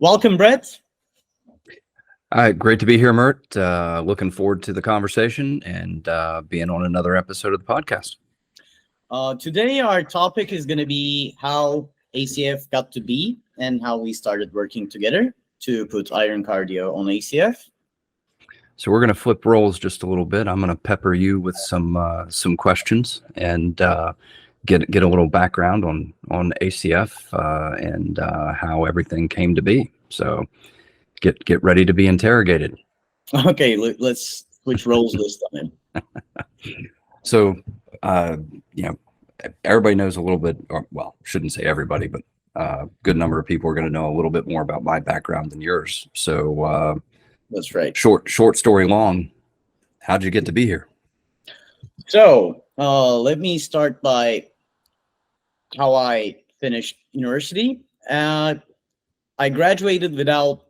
Welcome, Brett. Great to be here, Mert. Looking forward to the conversation and being on another episode of the podcast. Today, our topic is going to be how ACF got to be and how we started working together to put iron cardio on ACF. So we're going to flip roles just a little bit. I'm going to pepper you with some questions and get a little background on ACF and how everything came to be. So get ready to be interrogated. Okay, let's switch roles this time. So, everybody knows a little bit, or well, shouldn't say everybody, but a good number of people are going to know a little bit more about my background than yours. So that's right. Short story long, how'd you get to be here? So let me start by how I finished university. I graduated without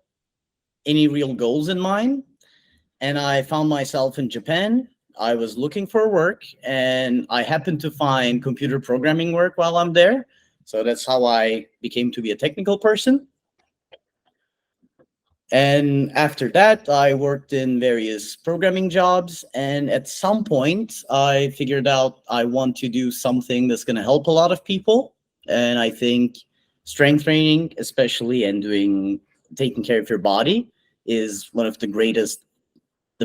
any real goals in mind, and I found myself in Japan. I was looking for work, and I happened to find computer programming work while I'm there. So that's how I became to be a technical person. And after that, I worked in various programming jobs. And at some point, I figured out I want to do something that's going to help a lot of people. And I think strength training, especially, and taking care of your body is one of the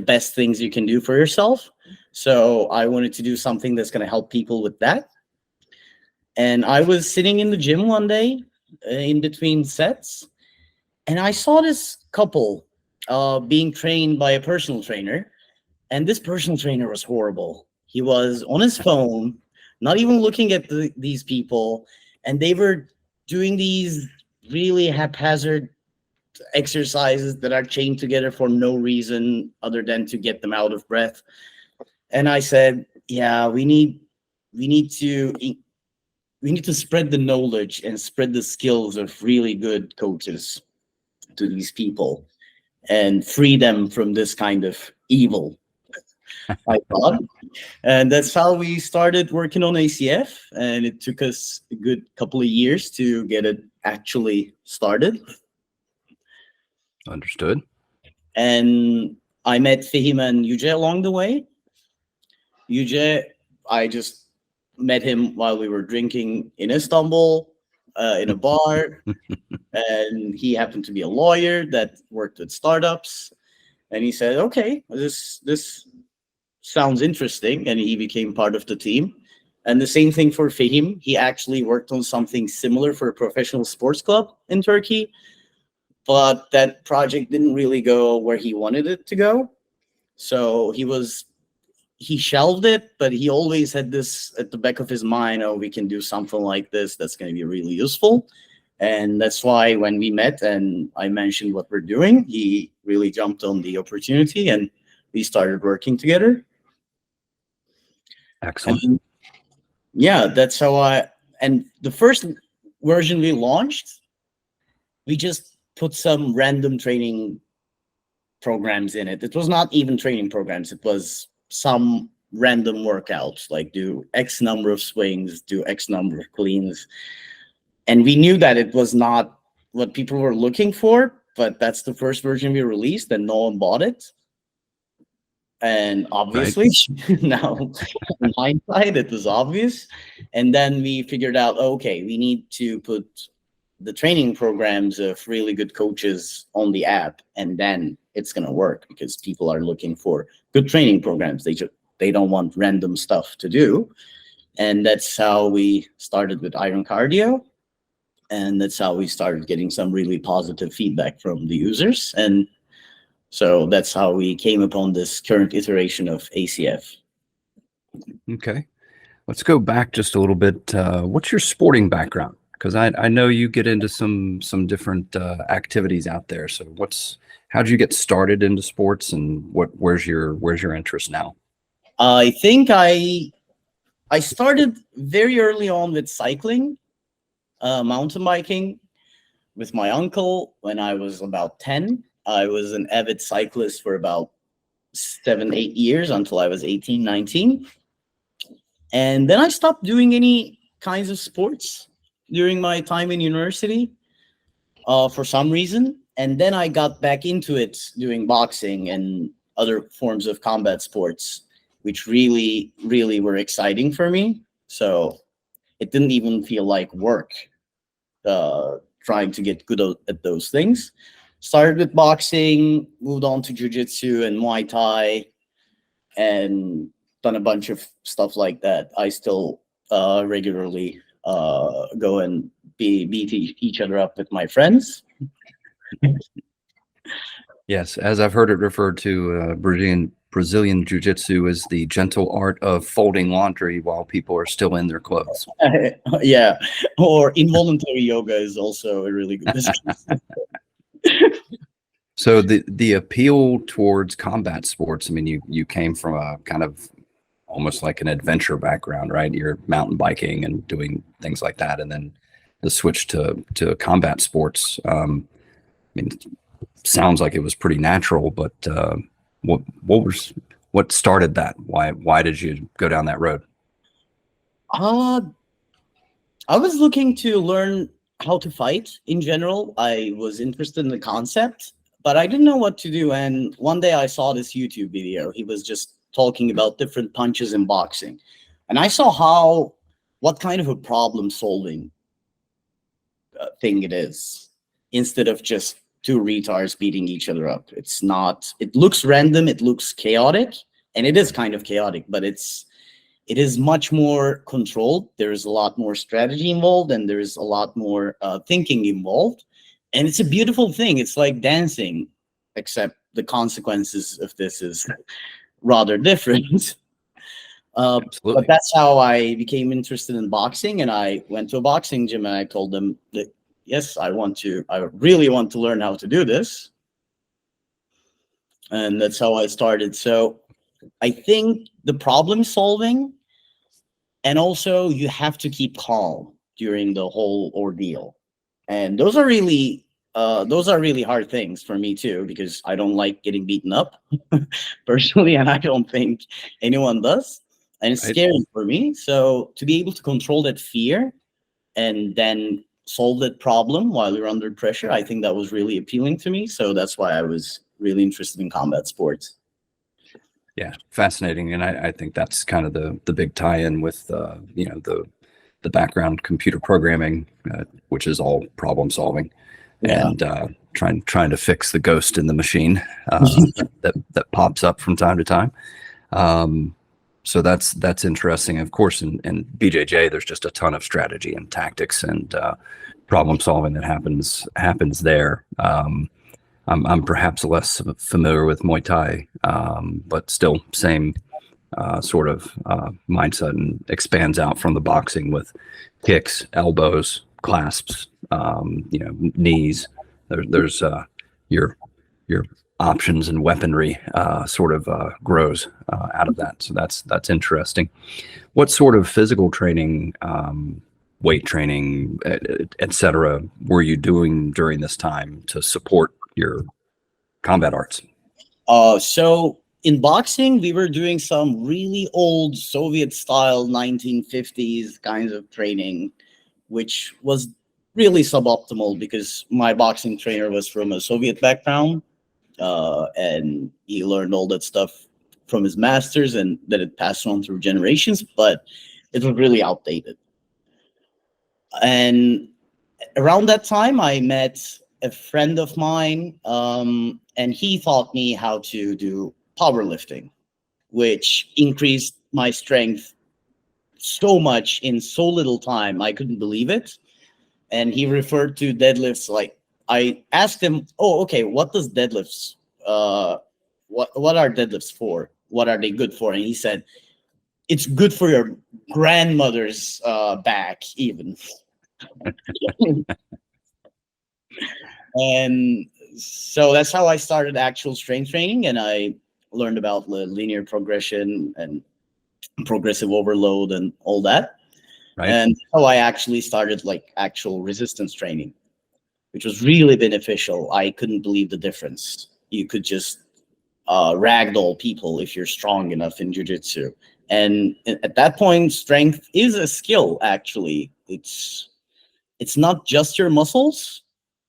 best things you can do for yourself. So I wanted to do something that's going to help people with that. And I was sitting in the gym one day in between sets, and I saw this couple being trained by a personal trainer. And this personal trainer was horrible. He was on his phone, not even looking at these people. And they were doing these really haphazard exercises that are chained together for no reason other than to get them out of breath. And I said, yeah, we need to spread the knowledge and spread the skills of really good coaches to these people and free them from this kind of evil, I thought. And that's how we started working on ACF. And it took us a good couple of years to get it actually started. Understood. And I met Fahim and Yüce along the way. Yüce, I just met him while we were drinking in Istanbul, in a bar. And he happened to be a lawyer that worked with startups. And he said, okay, this sounds interesting. And he became part of the team. And the same thing for Fahim. He actually worked on something similar for a professional sports club in Turkey. But that project didn't really go where he wanted it to go. So he shelved it, but he always had this at the back of his mind, oh, we can do something like this that's going to be really useful. And that's why when we met and I mentioned what we're doing, he really jumped on the opportunity and we started working together. Excellent. And yeah, that's how and the first version we launched, we just put some random training programs in it. It was not even training programs. It was some random workouts, like do X number of swings, do X number of cleans. And we knew that it was not what people were looking for, but that's the first version we released and no one bought it. And obviously, right. Now in hindsight, it was obvious. And then we figured out, okay, we need to put the training programs of really good coaches on the app, and then it's going to work because people are looking for good training programs. They don't want random stuff to do. And that's how we started with iron cardio. And that's how we started getting some really positive feedback from the users. And so that's how we came upon this current iteration of ACF. Okay. Let's go back just a little bit. What's your sporting background? Because I know you get into some different activities out there. So how did you get started into sports, and where's your interest now? I think I started very early on with cycling, mountain biking with my uncle when I was about 10. I was an avid cyclist for about 7-8 years until I was 18, 19. And then I stopped doing any kinds of sports during my time in university. for some reason. And then I got back into it doing boxing and other forms of combat sports, which really, really were exciting for me. So it didn't even feel like work, trying to get good at those things. Started with boxing, moved on to jiu-jitsu and Muay Thai, and done a bunch of stuff like that. I still regularly go and beat each other up with my friends. Yes, as I've heard it referred to, Brazilian Jiu-Jitsu is the gentle art of folding laundry while people are still in their clothes. Yeah, or involuntary yoga is also a really good business. So the appeal towards combat sports, I mean, you came from a kind of almost like an adventure background, right? You're mountain biking and doing things like that, and then the switch to combat sports. I mean, sounds like it was pretty natural, but what started that? Why did you go down that road? I was looking to learn how to fight in general. I was interested in the concept, but I didn't know what to do. And one day I saw this YouTube video. He was just talking about different punches in boxing. And I saw what kind of a problem solving thing it is, instead of just two retards beating each other up. It's not, it looks random, it looks chaotic, and it is kind of chaotic, but it is much more controlled. There's a lot more strategy involved, and there's a lot more thinking involved. And it's a beautiful thing. It's like dancing, except the consequences of this is rather different. But that's how I became interested in boxing. And I went to a boxing gym and I told them that, yes, I really want to learn how to do this. And that's how I started. So I think the problem solving, and also you have to keep calm during the whole ordeal. And those are really hard things for me too, because I don't like getting beaten up personally, and I don't think anyone does. And it's scary for me. So to be able to control that fear and then solve that problem while you're under pressure, I think that was really appealing to me. So that's why I was really interested in combat sports. Yeah, fascinating, and I think that's kind of the big tie-in with the background computer programming, which is all problem solving, and trying to fix the ghost in the machine that pops up from time to time. So that's interesting. Of course, in BJJ, there's just a ton of strategy and tactics and problem solving that happens there. I'm perhaps less familiar with Muay Thai, but still same sort of mindset, and expands out from the boxing with kicks, elbows, clasps, knees. There's your options and weaponry sort of grows out of that. So that's interesting. What sort of physical training, weight training, et cetera, were you doing during this time to support your combat arts? So in boxing, we were doing some really old Soviet style 1950s kinds of training, which was really suboptimal because my boxing trainer was from a Soviet background, and he learned all that stuff from his masters, and that it passed on through generations, but it was really outdated. And around that time, I met a friend of mine, and he taught me how to do powerlifting, which increased my strength so much in so little time. I couldn't believe it. And he referred to deadlifts. Like, I asked him, "Oh, okay, what does deadlifts? What are deadlifts for? What are they good for?" And he said, "It's good for your grandmother's back, even." And so that's how I started actual strength training, and I learned about linear progression and progressive overload and all that. Right. And so I actually started like actual resistance training, which was really beneficial. I couldn't believe the difference. You could just ragdoll people if you're strong enough in jiu-jitsu. And at that point, strength is a skill, actually. It's not just your muscles.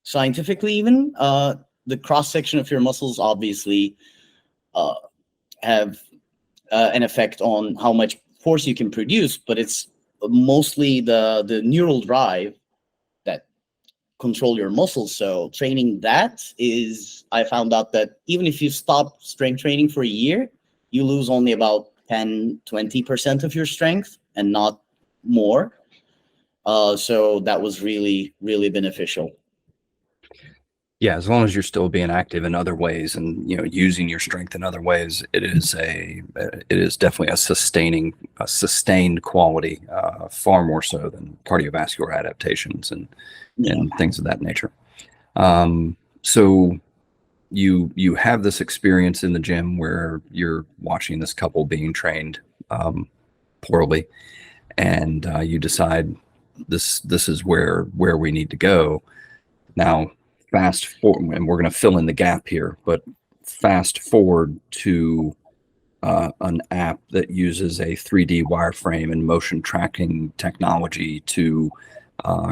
scientifically even. The cross section of your muscles obviously have an effect on how much force you can produce, but it's mostly the neural drive that control your muscles. So training that is, I found out that even if you stop strength training for a year, you lose only about 10-20% of your strength and not more. So that was really, really beneficial. Yeah, as long as you're still being active in other ways and using your strength in other ways, it is definitely a sustained quality, far more so than cardiovascular adaptations and Yeah. things of that nature. So you have this experience in the gym where you're watching this couple being trained poorly, and you decide this is where we need to go. Now, fast forward, and we're going to fill in the gap here, but fast forward to an app that uses a 3D wireframe and motion tracking technology to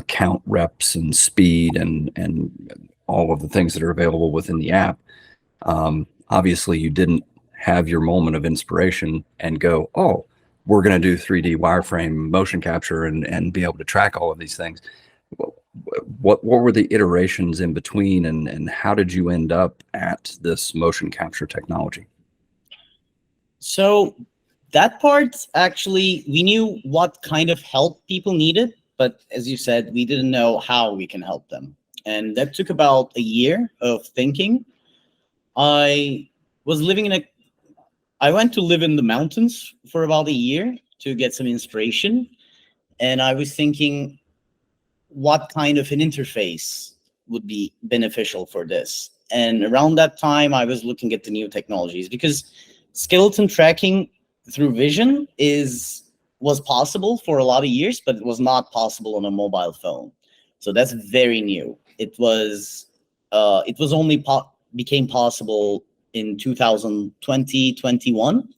count reps and speed and all of the things that are available within the app. Obviously, you didn't have your moment of inspiration and go, oh, we're going to do 3D wireframe motion capture and be able to track all of these things. What were the iterations in between, and how did you end up at this motion capture technology? So that part, actually, we knew what kind of help people needed, but as you said, we didn't know how we can help them. And that took about a year of thinking. I was living in I went to live in the mountains for about a year to get some inspiration. And I was thinking, what kind of an interface would be beneficial for this? And around that time, I was looking at the new technologies, because skeleton tracking through vision was possible for a lot of years, but it was not possible on a mobile phone. So that's very new. It was only became possible in 2020, 21.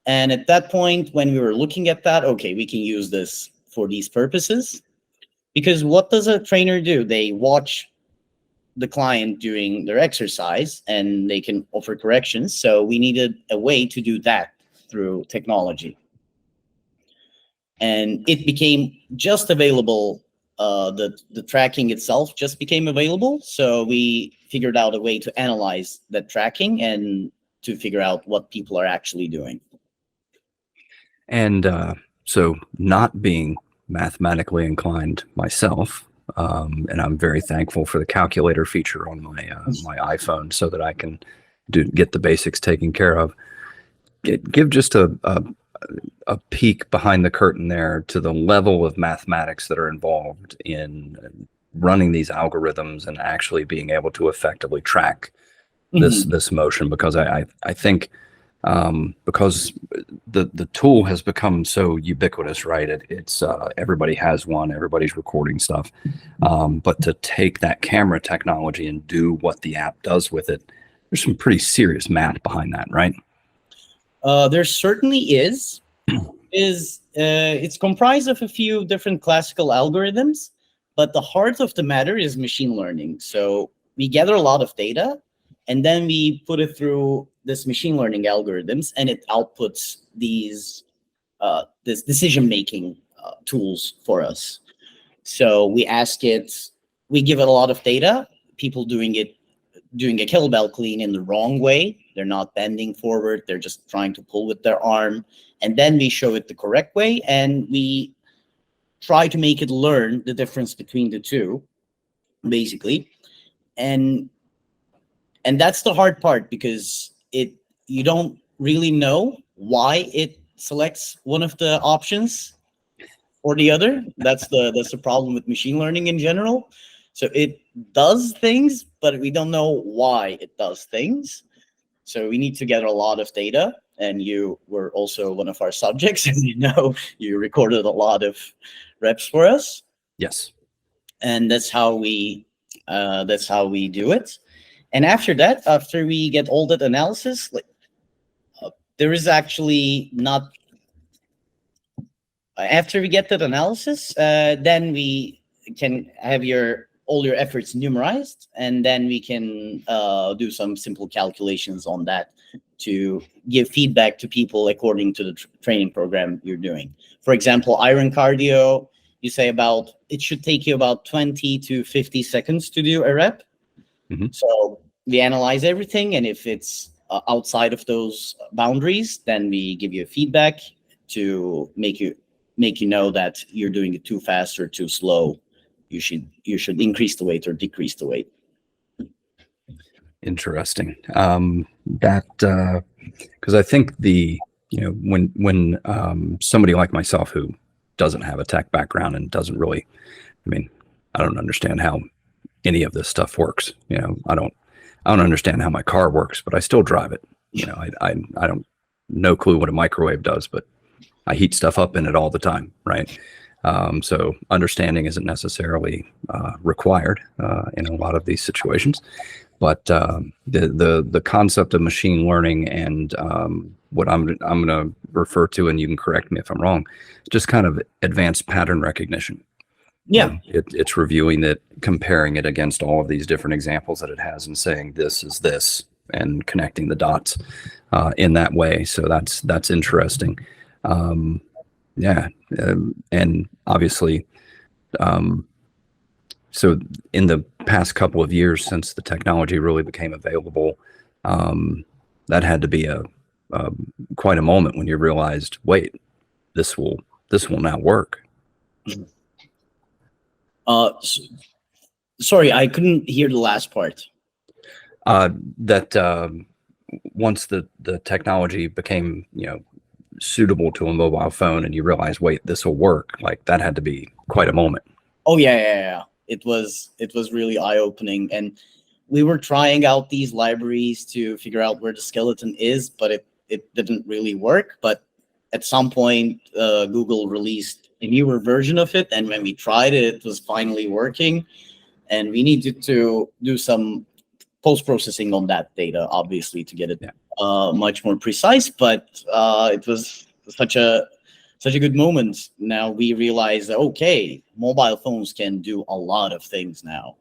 And at that point, when we were looking at that, okay, we can use this for these purposes. Because what does a trainer do? They watch the client doing their exercise and they can offer corrections. So we needed a way to do that through technology. And it became just available. The tracking itself just became available. So we figured out a way to analyze that tracking and to figure out what people are actually doing. And so, not being mathematically inclined myself, and I'm very thankful for the calculator feature on my iPhone, so that I can get the basics taken care of. Give just a peek behind the curtain there to the level of mathematics that are involved in running these algorithms and actually being able to effectively track this motion, because I think because the tool has become so ubiquitous, right? It's everybody has one, everybody's recording stuff, but to take that camera technology and do what the app does with it, there's some pretty serious math behind that, right? There certainly is. It's comprised of a few different classical algorithms, but the heart of the matter is machine learning. So we gather a lot of data, and then we put it through this machine learning algorithms, and it outputs this decision-making tools for us. So we give it a lot of data, people doing a kettlebell clean in the wrong way. They're not bending forward, they're just trying to pull with their arm. And then we show it the correct way, and we try to make it learn the difference between the two, basically. And that's the hard part, because you don't really know why it selects one of the options or the other. That's the problem with machine learning in general. So it does things, but we don't know why it does things. So we need to gather a lot of data. And you were also one of our subjects, and you recorded a lot of reps for us. Yes. And that's how we do it. And after that, after we get all that analysis, there is actually not. After we get that analysis, then we can have your all your efforts numerized, and then we can do some simple calculations on that to give feedback to people according to the training program you're doing. For example, iron cardio, you say about it should take you about 20 to 50 seconds to do a rep. Mhm. So we analyze everything, and if it's outside of those boundaries, then we give you feedback to make you know that you're doing it too fast or too slow. You should increase the weight or decrease the weight. Interesting. That because I think when somebody like myself who doesn't have a tech background and doesn't really, I mean, I don't understand how any of this stuff works. I don't understand how my car works, but I still drive it. I don't no clue what a microwave does, but I heat stuff up in it all the time, right? So understanding isn't necessarily required in a lot of these situations, but the concept of machine learning and what I'm going to refer to, and you can correct me if I'm wrong, just kind of advanced pattern recognition. Yeah. It's reviewing it, comparing it against all of these different examples that it has, and saying this is this, and connecting the dots in that way. So that's interesting. And obviously, so in the past couple of years since the technology really became available, that had to be a quite a moment when you realized, wait, this will now work. Sorry, I couldn't hear the last part. That once the technology became suitable to a mobile phone, and you realize, wait, this will work, like that had to be quite a moment. Oh yeah. It was really eye-opening, and we were trying out these libraries to figure out where the skeleton is, but it didn't really work. But at some point, Google released a newer version of it, and when we tried it, it was finally working, and we needed to do some post-processing on that data, obviously, to get it much more precise. But it was such a good moment. Now we realize that, okay, mobile phones can do a lot of things now.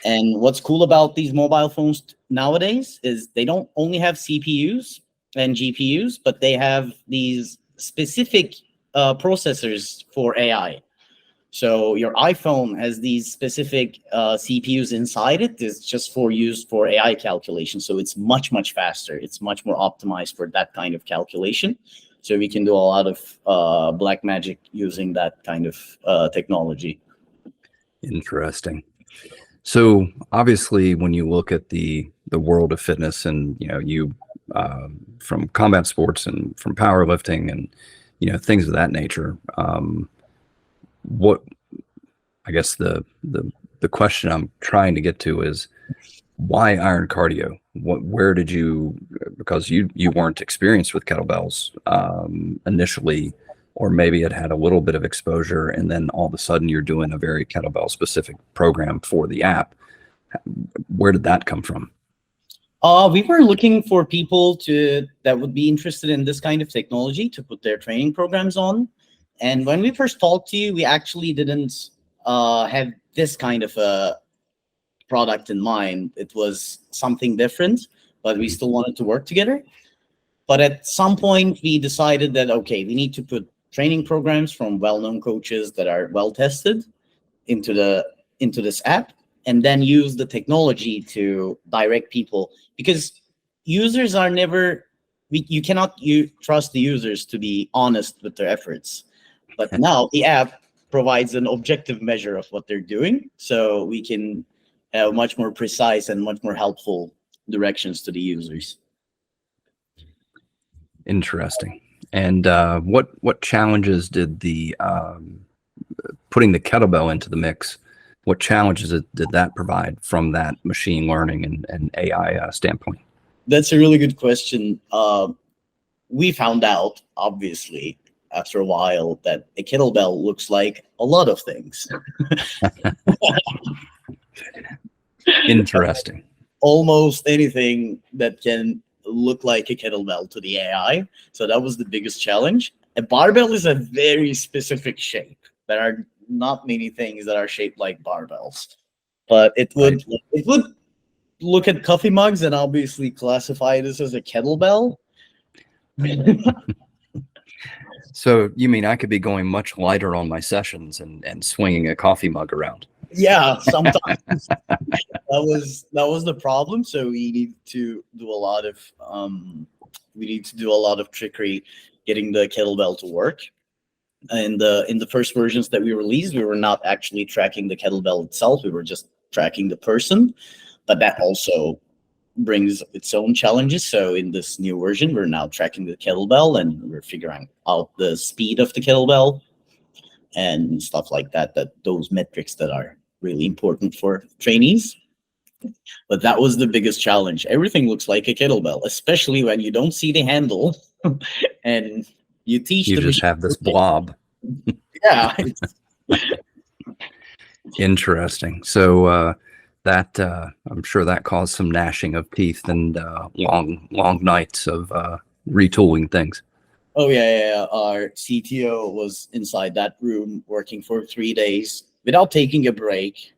And what's cool about these mobile phones nowadays is they don't only have CPUs and GPUs, but they have these specific processors for AI. So your iPhone has these specific CPUs inside it. It's just used for AI calculation. So it's much, much faster. It's much more optimized for that kind of calculation. So we can do a lot of black magic using that kind of technology. Interesting. So obviously, when you look at the world of fitness, and you from combat sports and from powerlifting and things of that nature, what I guess the question I'm trying to get to is, why iron cardio? Where did you, because you weren't experienced with kettlebells initially, or maybe it had a little bit of exposure, and then all of a sudden you're doing a very kettlebell specific program for the app. Where did that come from? We were looking for people that would be interested in this kind of technology to put their training programs on. And when we first talked to you, we actually didn't have this kind of a product in mind. It was something different, but we still wanted to work together. But at some point, we decided that, okay, we need to put training programs from well-known coaches that are well-tested into this app, and then use the technology to direct people, because users are never, you cannot trust the users to be honest with their efforts. But now the app provides an objective measure of what they're doing, so we can have much more precise and much more helpful directions to the users. Interesting. And what challenges did the putting the kettlebell into the mix, what challenges did that provide from that machine learning and AI standpoint? That's a really good question. We found out, obviously, after a while, that a kettlebell looks like a lot of things. Interesting. Almost anything that can look like a kettlebell to the AI. So that was the biggest challenge. A barbell is a very specific shape. There are not many things that are shaped like barbells, but Right. it would look at coffee mugs and obviously classify this as a kettlebell. So you mean I could be going much lighter on my sessions and swinging a coffee mug around? Yeah, sometimes that was the problem. So we need to do a lot of trickery getting the kettlebell to work. And in the first versions that we released, we were not actually tracking the kettlebell itself. We were just tracking the person, but that also brings its own challenges. So in this new version, we're now tracking the kettlebell and we're figuring out the speed of the kettlebell and stuff like that, those metrics that are really important for trainees. But that was the biggest challenge. Everything looks like a kettlebell, especially when you don't see the handle and you teach You the just machine. have this blob. Yeah. Interesting. So that I'm sure that caused some gnashing of teeth and long nights of retooling things. Oh yeah. Our CTO was inside that room working for 3 days without taking a break.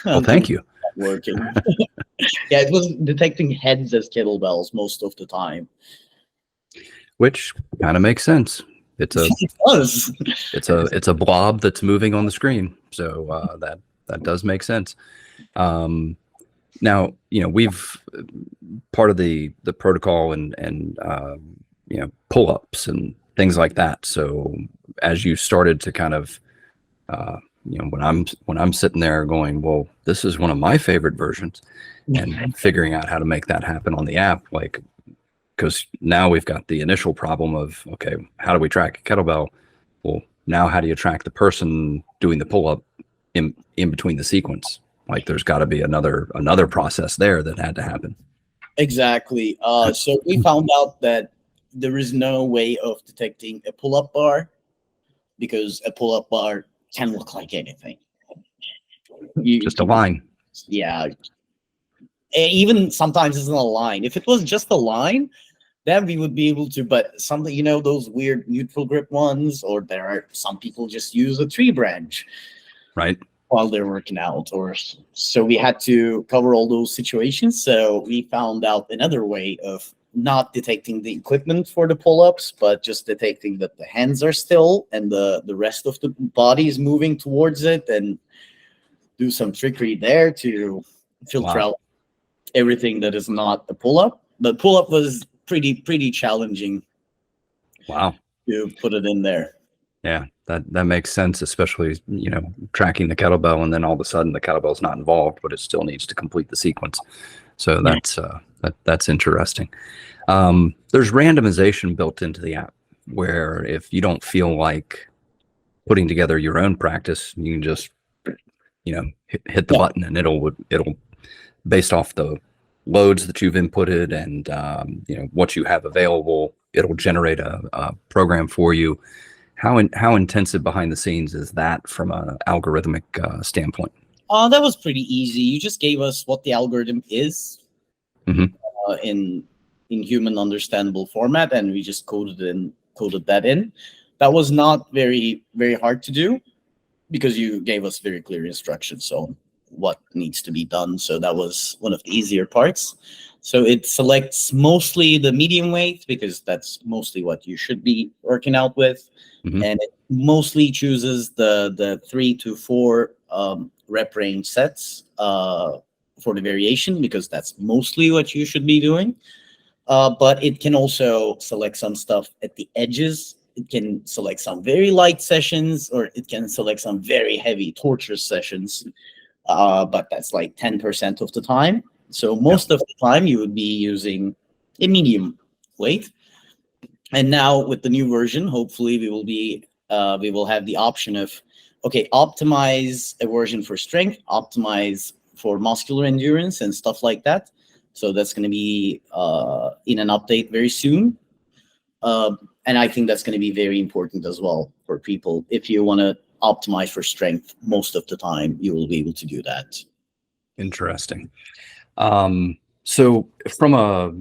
Well, thank you. Working. Yeah, it was detecting heads as kettlebells most of the time. Which kind of makes sense. It's a It was. it's a blob that's moving on the screen, so that does make sense. Now, we've part of the protocol and pull-ups and things like that. So as you started to kind of when I'm sitting there going, well, this is one of my favorite versions, and figuring out how to make that happen on the app, like, because now we've got the initial problem of, okay, how do we track a kettlebell? Well, now how do you track the person doing the pull-up in between the sequence? Like, there's got to be another process there that had to happen. Exactly. So we found out that there is no way of detecting a pull-up bar because a pull-up bar can look like anything. Just a line. Yeah. Even sometimes it's not a line. If it was just a line, then we would be able to, but something, those weird neutral grip ones, or there are some people just use a tree branch. Right. While they're working out, or so we had to cover all those situations. So we found out another way of not detecting the equipment for the pull-ups, but just detecting that the hands are still and the rest of the body is moving towards it, and do some trickery there to filter out everything that is not a pull-up. The pull-up was pretty challenging. Wow. To put it in there. Yeah, that makes sense, especially, tracking the kettlebell and then all of a sudden the kettlebell's not involved, but it still needs to complete the sequence. So that's interesting. There's randomization built into the app where if you don't feel like putting together your own practice, you can just, hit the button and it'll based off the loads that you've inputted and, what you have available, it'll generate a program for you. How intensive behind the scenes is that from an algorithmic standpoint? That was pretty easy. You just gave us what the algorithm is in human understandable format, and we just coded that in. That was not very hard to do because you gave us very clear instructions on what needs to be done. So that was one of the easier parts. So it selects mostly the medium weight because that's mostly what you should be working out with. And it mostly chooses the 3 to 4 rep range sets for the variation because that's mostly what you should be doing. But it can also select some stuff at the edges. It can select some very light sessions, or it can select some very heavy torturous sessions. But that's like 10% of the time. So most of the time you would be using a medium weight. And now with the new version, hopefully we will have the option of, okay, optimize a version for strength, optimize for muscular endurance and stuff like that. So that's going to be in an update very soon. And I think that's going to be very important as well for people. If you want to optimize for strength, most of the time you will be able to do that. Interesting. So from a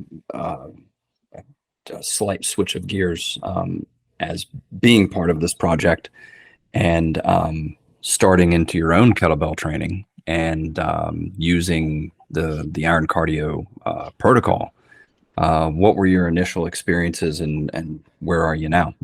slight switch of gears, as being part of this project and starting into your own kettlebell training and using the Iron Cardio protocol. What were your initial experiences and where are you now?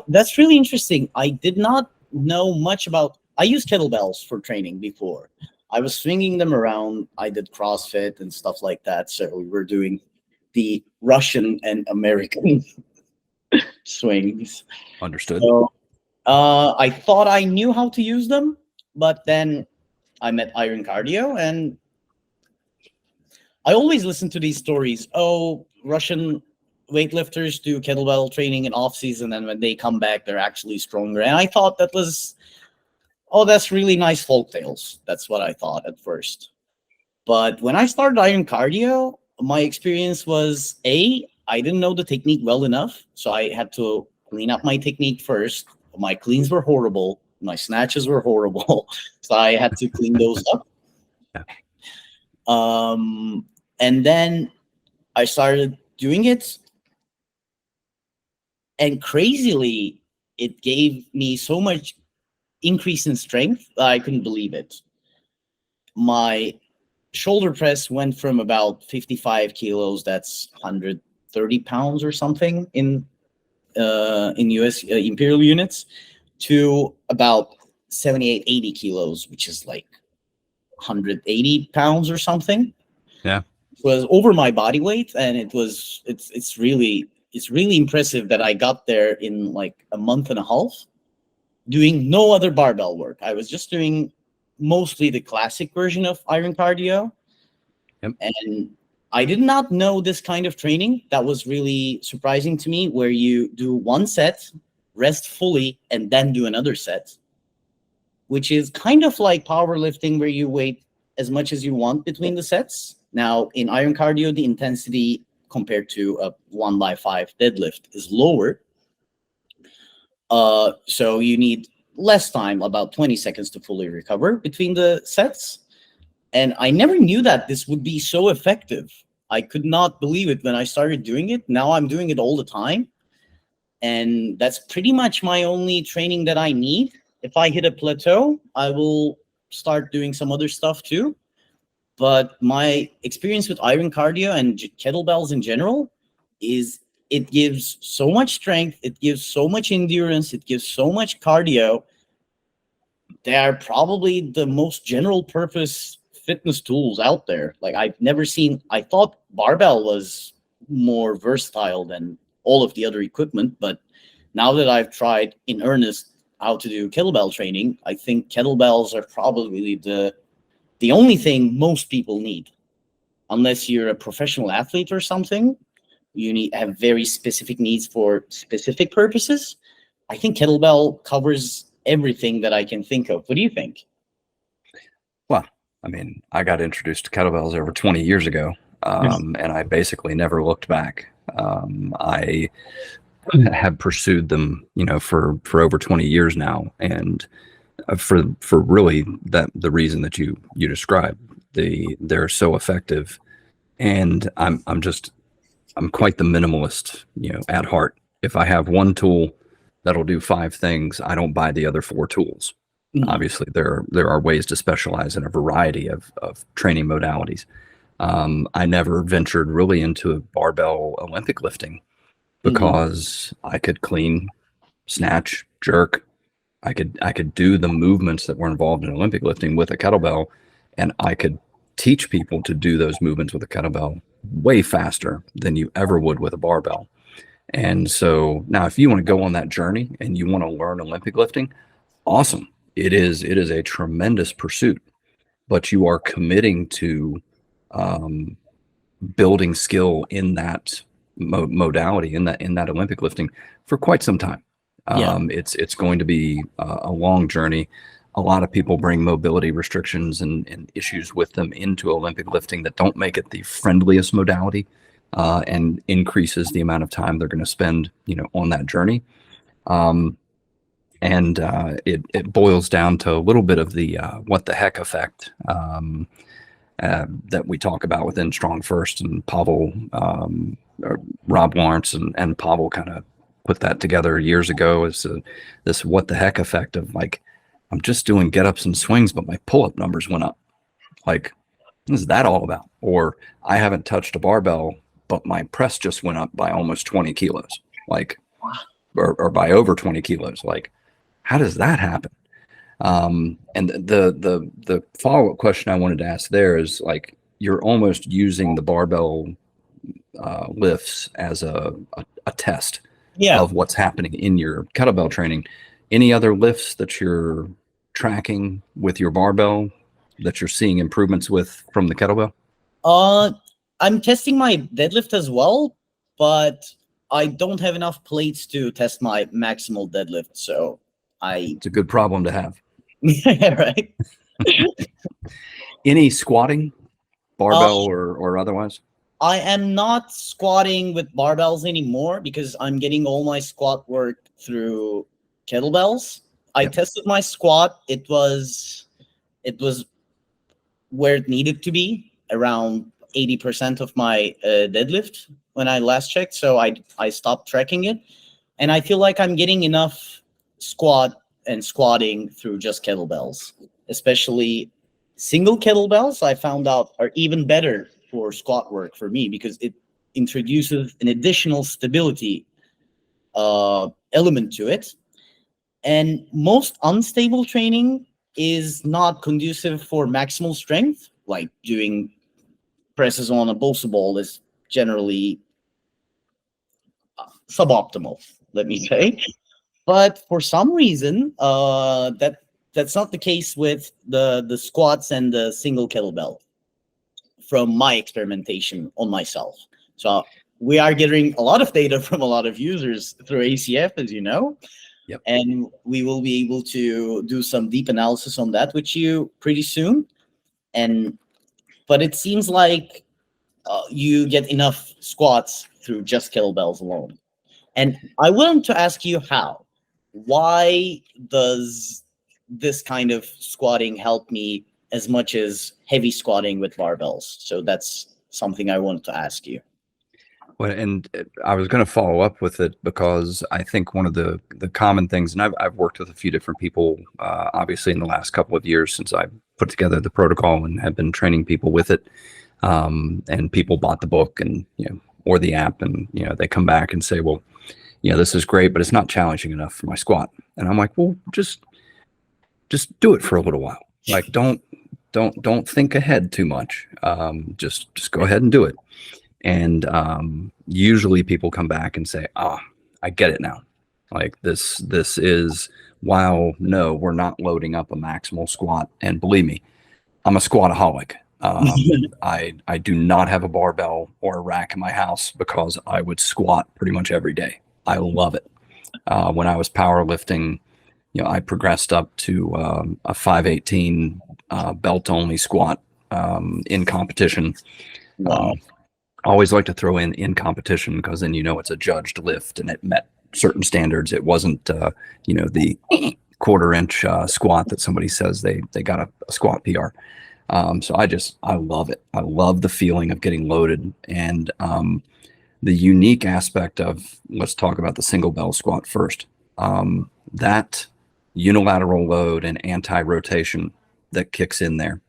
That's really interesting. I did not know much about. I used kettlebells for training before. I was swinging them around. I did CrossFit and stuff like that. So we were doing the Russian and American swings. Understood. So I thought I knew how to use them, but then I met Iron Cardio, and I always listen to these stories. Oh, Russian weightlifters do kettlebell training in off season, and when they come back, they're actually stronger. And I thought that was, oh, that's really nice folk tales. That's what I thought at first. But when I started Iron Cardio, my experience was I didn't know the technique well enough, so I had to clean up my technique first. My cleans were horrible. My snatches were horrible, so I had to clean those up. And then I started doing it, and crazily, it gave me so much increase in strength that I couldn't believe it. My shoulder press went from about 55 kilos, that's 130 pounds or something in US imperial units, to about 78, 80 kilos, which is like 180 pounds or something. Yeah. It was over my body weight, and it's really impressive that I got there in like a month and a half, doing no other barbell work. I was just doing mostly the classic version of Iron Cardio. Yep. And I did not know this kind of training. That was really surprising to me, where you do one set, rest fully, and then do another set, which is kind of like powerlifting, where you wait as much as you want between the sets. Now, in Iron Cardio, the intensity compared to a 1x5 deadlift is lower. So you need less time, about 20 seconds to fully recover between the sets. And I never knew that this would be so effective. I could not believe it when I started doing it. Now I'm doing it all the time. And that's pretty much my only training that I need. If I hit a plateau, I will start doing some other stuff too. But my experience with Iron Cardio and kettlebells in general is it gives so much strength, it gives so much endurance, it gives so much cardio. They are probably the most general purpose fitness tools out there. Like I've never seen, I thought barbell was more versatile than all of the other equipment, but now that I've tried in earnest how to do kettlebell training, I think kettlebells are probably the only thing most people need. Unless you're a professional athlete or something, you have very specific needs for specific purposes. I think kettlebell covers everything that I can think of. What do you think? Well, I mean, I got introduced to kettlebells over 20 years ago, and I basically never looked back. I have pursued them, for over 20 years now, and for really the reason that you described. They're so effective, and I'm quite the minimalist, at heart. If I have one tool that'll do 5 things, I don't buy the other 4 tools. Mm-hmm. Obviously, there are ways to specialize in a variety of training modalities. I never ventured really into barbell Olympic lifting because I could clean, snatch, jerk. I could do the movements that were involved in Olympic lifting with a kettlebell, and I could teach people to do those movements with a kettlebell way faster than you ever would with a barbell. And so now if you want to go on that journey and you want to learn Olympic lifting, awesome. It is a tremendous pursuit, but you are committing to building skill in that modality, in that Olympic lifting for quite some time. It's going to be a long journey. A lot of people bring mobility restrictions and issues with them into Olympic lifting that don't make it the friendliest modality, and increases the amount of time they're going to spend, on that journey. And it boils down to a little bit of the what the heck effect that we talk about within Strong First, and Pavel, or Rob Lawrence and Pavel kind of put that together years ago as this what the heck effect of like, I'm just doing get-ups and swings, but my pull-up numbers went up. Like, what is that all about? Or I haven't touched a barbell, but my press just went up by almost 20 kilos, like, or by over 20 kilos. Like, how does that happen? And the follow-up question I wanted to ask there is like, you're almost using the barbell lifts as a test of what's happening in your kettlebell training. Any other lifts that you're tracking with your barbell that you're seeing improvements with from the kettlebell? I'm testing my deadlift as well, but I don't have enough plates to test my maximal deadlift. So it's a good problem to have. Yeah, right. Any squatting, barbell or otherwise? I am not squatting with barbells anymore because I'm getting all my squat work through kettlebells. I tested my squat. It was where it needed to be, around 80% of my deadlift when I last checked. So I stopped tracking it, and I feel like I'm getting enough squat and squatting through just kettlebells, especially single kettlebells. I found out are even better for squat work for me because it introduces an additional stability element to it. And most unstable training is not conducive for maximal strength, like doing presses on a Bosu ball is generally suboptimal, let me say. But for some reason, that's not the case with the squats and the single kettlebell from my experimentation on myself. So we are getting a lot of data from a lot of users through ACF, as you know. And we will be able to do some deep analysis on that with you pretty soon. But it seems like you get enough squats through just kettlebells alone. And I wanted to ask you how. Why does this kind of squatting help me as much as heavy squatting with barbells? So that's something I wanted to ask you. Well, and I was going to follow up with it because I think one of the common things, and I've worked with a few different people, obviously in the last couple of years since I put together the protocol and have been training people with it, and people bought the book and or the app, and they come back and say, well, this is great, but it's not challenging enough for my squat. And I'm like, well, just do it for a little while. Like, don't think ahead too much. Just go ahead and do it. And usually people come back and say, I get it now. Like this is, while no, we're not loading up a maximal squat. And believe me, I'm a squataholic. I do not have a barbell or a rack in my house because I would squat pretty much every day. I love it. When I was powerlifting, I progressed up to a 518 belt only squat in competition. Wow. Always like to throw in competition because then it's a judged lift and it met certain standards. It wasn't the quarter-inch squat that somebody says they got a squat PR. So I love it. I love the feeling of getting loaded, and the unique aspect of, let's talk about the single bell squat first. That unilateral load and anti-rotation that kicks in there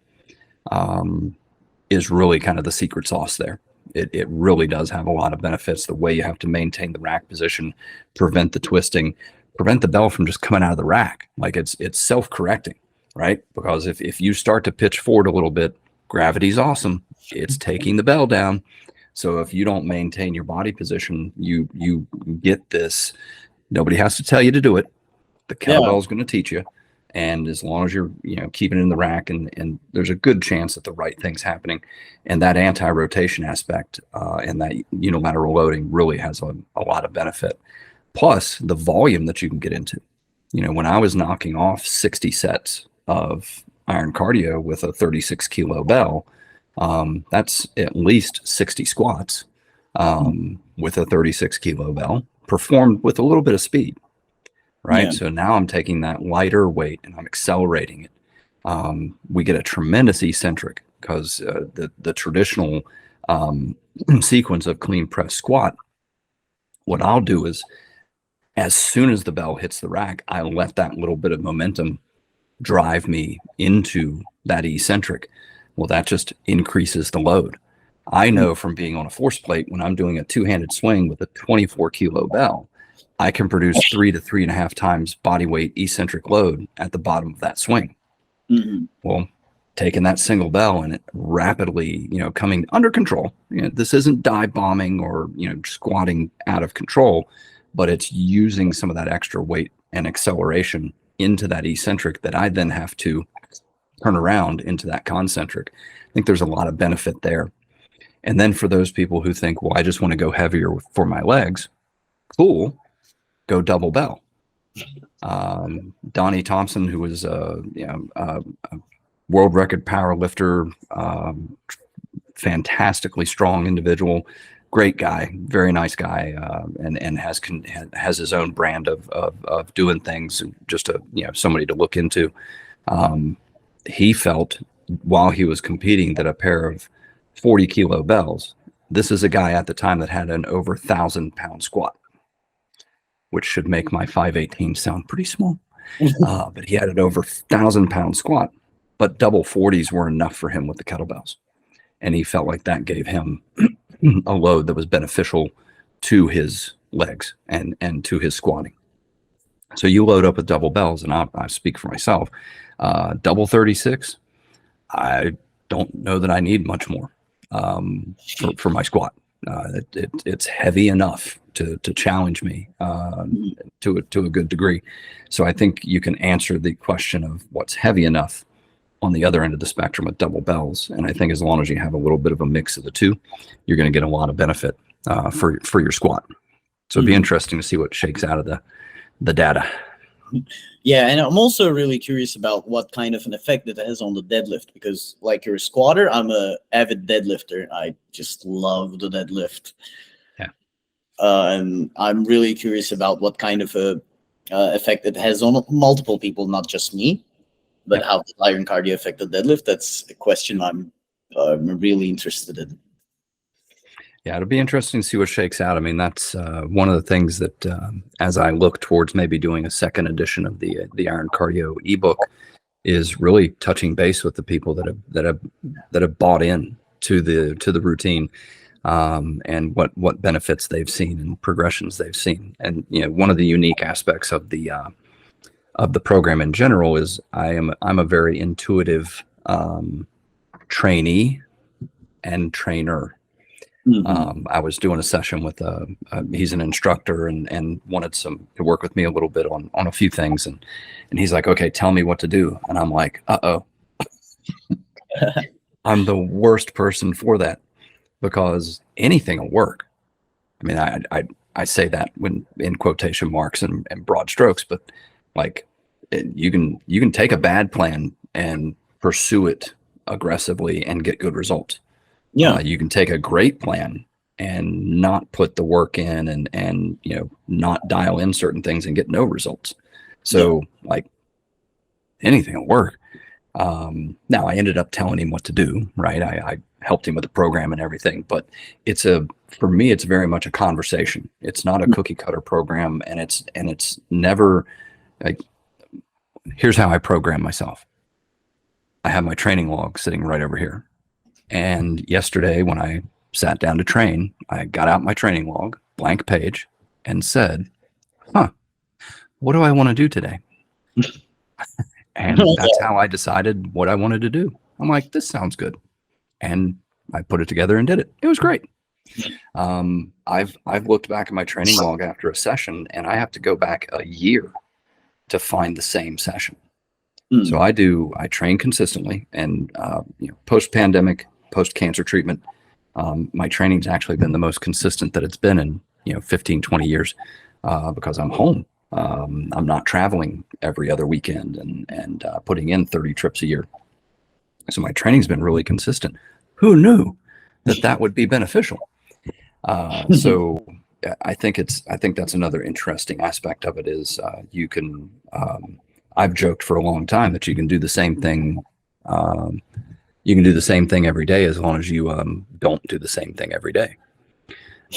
is really kind of the secret sauce there. It really does have a lot of benefits. The way you have to maintain the rack position, prevent the twisting, prevent the bell from just coming out of the rack. Like it's self-correcting, right? Because if you start to pitch forward a little bit, gravity's awesome. It's taking the bell down. So if you don't maintain your body position, you get this. Nobody has to tell you to do it. The kettlebell is going to teach you. And as long as you're, keeping it in the rack, and there's a good chance that the right thing's happening, and that anti-rotation aspect and that unilateral loading really has a lot of benefit. Plus the volume that you can get into. When I was knocking off 60 sets of iron cardio with a 36 kilo bell, that's at least 60 squats with a 36 kilo bell performed with a little bit of speed. Right. Yeah. So now I'm taking that lighter weight and I'm accelerating it. We get a tremendous eccentric because the traditional sequence of clean press squat, what I'll do is As soon as the bell hits the rack, I let that little bit of momentum drive me into that eccentric. Well, that just increases the load. I know from being on a force plate, when I'm doing a two-handed swing with a 24 kilo bell, I can produce 3 to 3.5 times body weight eccentric load at the bottom of that swing. Mm-hmm. Well, taking that single bell and it rapidly, coming under control. This isn't dive bombing or, squatting out of control, but it's using some of that extra weight and acceleration into that eccentric that I then have to turn around into that concentric. I think there's a lot of benefit there. And then for those people who think, well, I just want to go heavier for my legs, cool, go double bell. Donnie Thompson, who was a world record power lifter, fantastically strong individual, great guy, very nice guy, and has his own brand of doing things, just somebody to look into. He felt while he was competing that a pair of 40 kilo bells, this is a guy at the time that had an over 1,000-pound squat, which should make my 518 sound pretty small. But he had an over 1,000-pound squat, but double 40s were enough for him with the kettlebells. And he felt like that gave him a load that was beneficial to his legs and to his squatting. So you load up with double bells, and I speak for myself. Double 36, I don't know that I need much more for my squat. It's heavy enough to challenge me to a good degree. So I think you can answer the question of what's heavy enough on the other end of the spectrum with double bells. And I think as long as you have a little bit of a mix of the two, you're going to get a lot of benefit for your squat. So it'd be interesting to see what shakes out of the data. Yeah, and I'm also really curious about what kind of an effect that has on the deadlift, because like you're a squatter, I'm a avid deadlifter. I just love the deadlift. Yeah. And I'm really curious about what kind of a effect it has on multiple people, not just me, but how does iron cardio affect the deadlift? That's a question I'm really interested in. Yeah, it'll be interesting to see what shakes out. I mean, that's one of the things that as I look towards maybe doing a second edition of the Iron Cardio ebook, is really touching base with the people that have bought in to the routine and what benefits they've seen and progressions they've seen. And one of the unique aspects of the program in general is I'm a very intuitive trainee and trainer. Mm-hmm. I was doing a session with he's an instructor and wanted to work with me a little bit on a few things, and he's like, okay, tell me what to do. And I'm like, uh-oh. I'm the worst person for that, because anything will work. I mean, I say that when in quotation marks and broad strokes, but like you can take a bad plan and pursue it aggressively and get good results. Yeah, you can take a great plan and not put the work in and not dial in certain things and get no results. So like anything will work. Now I ended up telling him what to do, right? I helped him with the program and everything, but for me, it's very much a conversation. It's not a cookie cutter program, and it's never like, here's how I program myself. I have my training log sitting right over here. And yesterday when I sat down to train, I got out my training log, blank page, and said, what do I want to do today? And that's how I decided what I wanted to do. I'm like, this sounds good. And I put it together and did it. It was great. I've looked back at my training log after a session, and I have to go back a year to find the same session. So I train consistently, and post-pandemic, post-cancer treatment, my training's actually been the most consistent that it's been in 15, 20 years, because I'm home. I'm not traveling every other weekend and putting in 30 trips a year. So my training's been really consistent. Who knew that would be beneficial? So I think that's another interesting aspect of it is you can. I've joked for a long time that you can do the same thing. You can do the same thing every day as long as you don't do the same thing every day.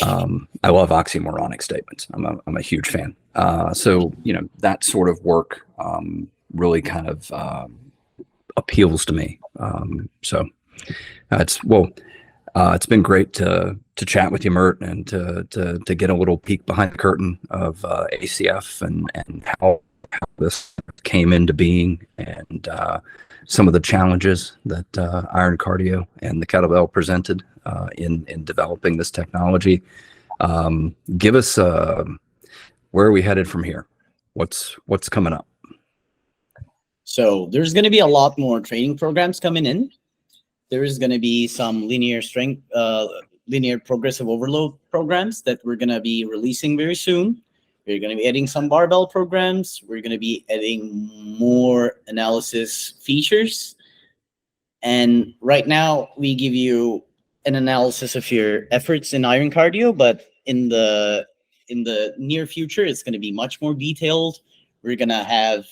I love oxymoronic statements. I'm a huge fan. So, that sort of work really kind of appeals to me. It's been great to chat with you, Mert, and to get a little peek behind the curtain of ACF and how this came into being, and some of the challenges that iron cardio and the kettlebell presented in developing this technology. Give us where are we headed from here? What's coming up? So there's going to be a lot more training programs coming in. There is going to be some linear progressive overload programs that we're going to be releasing very soon. We're going to be adding some barbell programs. We're going to be adding more analysis features. And right now we give you an analysis of your efforts in iron cardio, but in the near future, it's going to be much more detailed. We're going to have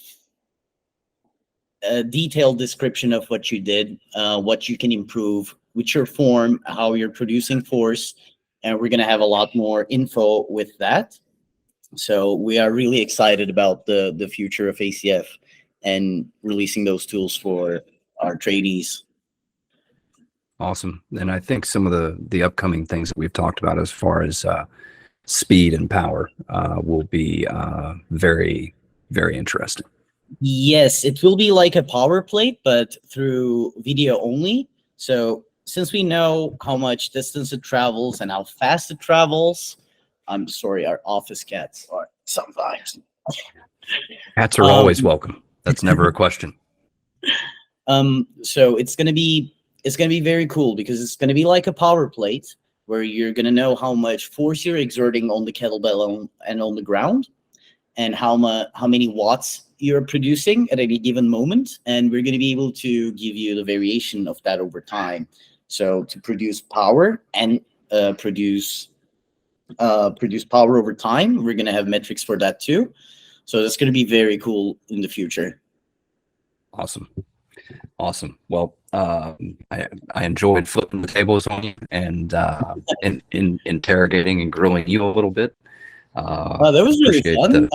a detailed description of what you did, what you can improve with your form, how you're producing force, and we're going to have a lot more info with that. So we are really excited about the future of ACF and releasing those tools for our trainees. Awesome. And I think some of the upcoming things that we've talked about as far as speed and power will be very, very interesting. Yes, it will be like a power plate, but through video only. So since we know how much distance it travels and how fast it travels, I'm sorry, our office cats are sometimes. Cats are always welcome. That's never a question. So it's gonna be very cool because it's gonna be like a power plate where you're gonna know how much force you're exerting on the kettlebell and on the ground, and how many watts you're producing at any given moment, and we're gonna be able to give you the variation of that over time. So to produce power and produce power over time, we're going to have metrics for that too. So that's going to be very cool in the future. Awesome. Well, I enjoyed flipping the tables on you and in interrogating and grilling you a little bit. That was really fun.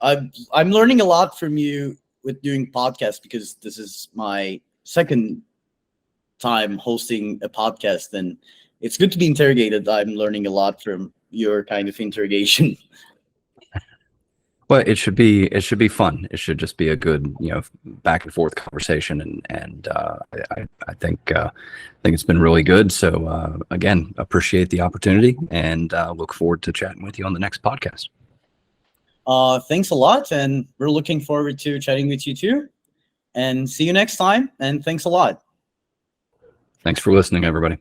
I'm learning a lot from you with doing podcasts, because this is my second time hosting a podcast, and it's good to be interrogated. I'm learning a lot from your kind of interrogation. Well, it should be fun. It should just be a good, back and forth conversation, and I think it's been really good. So again, appreciate the opportunity, and look forward to chatting with you on the next podcast. Thanks a lot, and we're looking forward to chatting with you too. And see you next time. And thanks a lot. Thanks for listening, everybody.